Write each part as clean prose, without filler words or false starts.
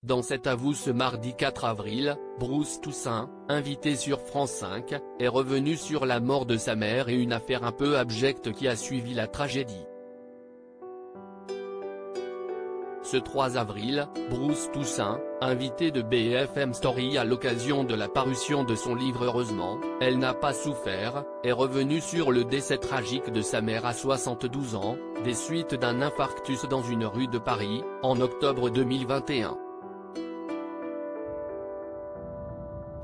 Dans cet avou ce mardi 4 avril, Bruce Toussaint, invité sur France 5, est revenu sur la mort de sa mère et une affaire un peu abjecte qui a suivi la tragédie. Ce 3 avril, Bruce Toussaint, invité de BFM Story à l'occasion de la parution de son livre Heureusement, elle n'a pas souffert, est revenu sur le décès tragique de sa mère à 72 ans, des suites d'un infarctus dans une rue de Paris, en octobre 2021.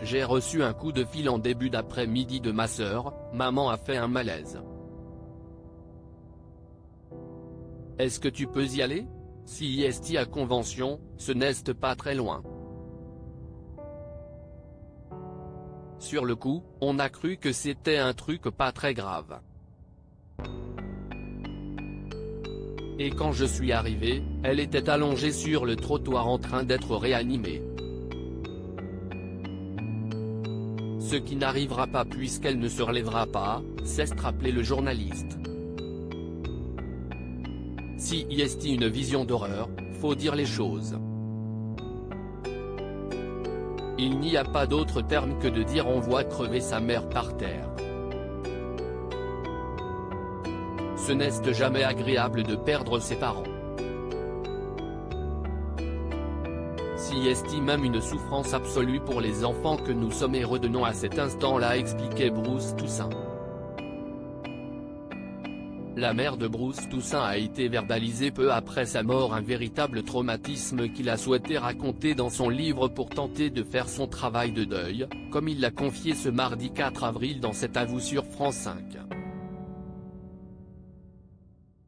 J'ai reçu un coup de fil en début d'après-midi de ma sœur, maman a fait un malaise. Est-ce que tu peux y aller? Si est à Convention, ce n'est pas très loin. Sur le coup, on a cru que c'était un truc pas très grave. Et quand je suis arrivé, elle était allongée sur le trottoir en train d'être réanimée. Ce qui n'arrivera pas puisqu'elle ne se relèvera pas, s'est rappelé le journaliste. Si est une vision d'horreur, faut dire les choses. Il n'y a pas d'autre terme que de dire on voit crever sa mère par terre. Ce n'est jamais agréable de perdre ses parents. Si est même une souffrance absolue pour les enfants que nous sommes et redonnons à cet instant-là, expliquait Bruce Toussaint. La mère de Bruce Toussaint a été verbalisée peu après sa mort, un véritable traumatisme qu'il a souhaité raconter dans son livre pour tenter de faire son travail de deuil, comme il l'a confié ce mardi 4 avril dans cet avou sur France 5.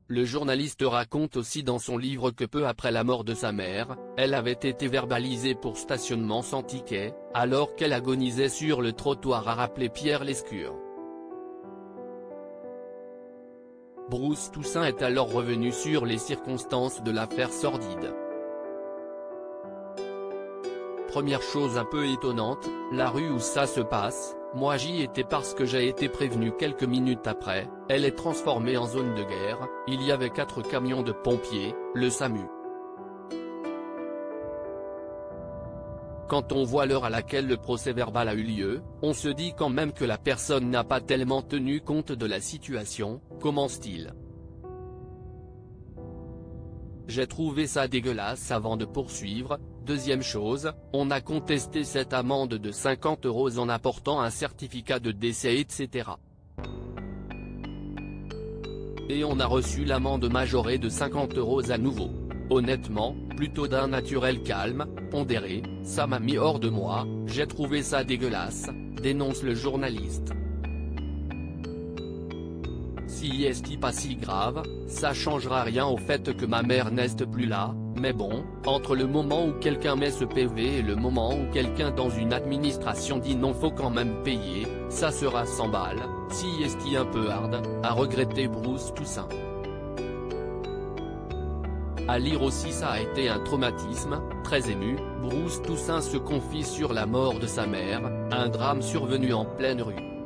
Le journaliste raconte aussi dans son livre que peu après la mort de sa mère, elle avait été verbalisée pour stationnement sans ticket, alors qu'elle agonisait sur le trottoir, a rappelé Pierre Lescure. Bruce Toussaint est alors revenu sur les circonstances de l'affaire sordide. Première chose un peu étonnante, la rue où ça se passe, moi j'y étais parce que j'ai été prévenu quelques minutes après, elle est transformée en zone de guerre, il y avait 4 camions de pompiers, le SAMU. Quand on voit l'heure à laquelle le procès-verbal a eu lieu, on se dit quand même que la personne n'a pas tellement tenu compte de la situation, commence-t-il. J'ai trouvé ça dégueulasse avant de poursuivre. Deuxième chose, on a contesté cette amende de 50 € en apportant un certificat de décès etc. Et on a reçu l'amende majorée de 50 € à nouveau. Honnêtement, plutôt d'un naturel calme, pondéré, ça m'a mis hors de moi, j'ai trouvé ça dégueulasse, dénonce le journaliste. Si est pas si grave, ça changera rien au fait que ma mère n'est plus là, mais bon, entre le moment où quelqu'un met ce PV et le moment où quelqu'un dans une administration dit non faut quand même payer, ça sera 100 balles, si est un peu hard, a regretté Bruce Toussaint. À lire aussi ça a été un traumatisme, très ému, Bruce Toussaint se confie sur la mort de sa mère, un drame survenu en pleine rue.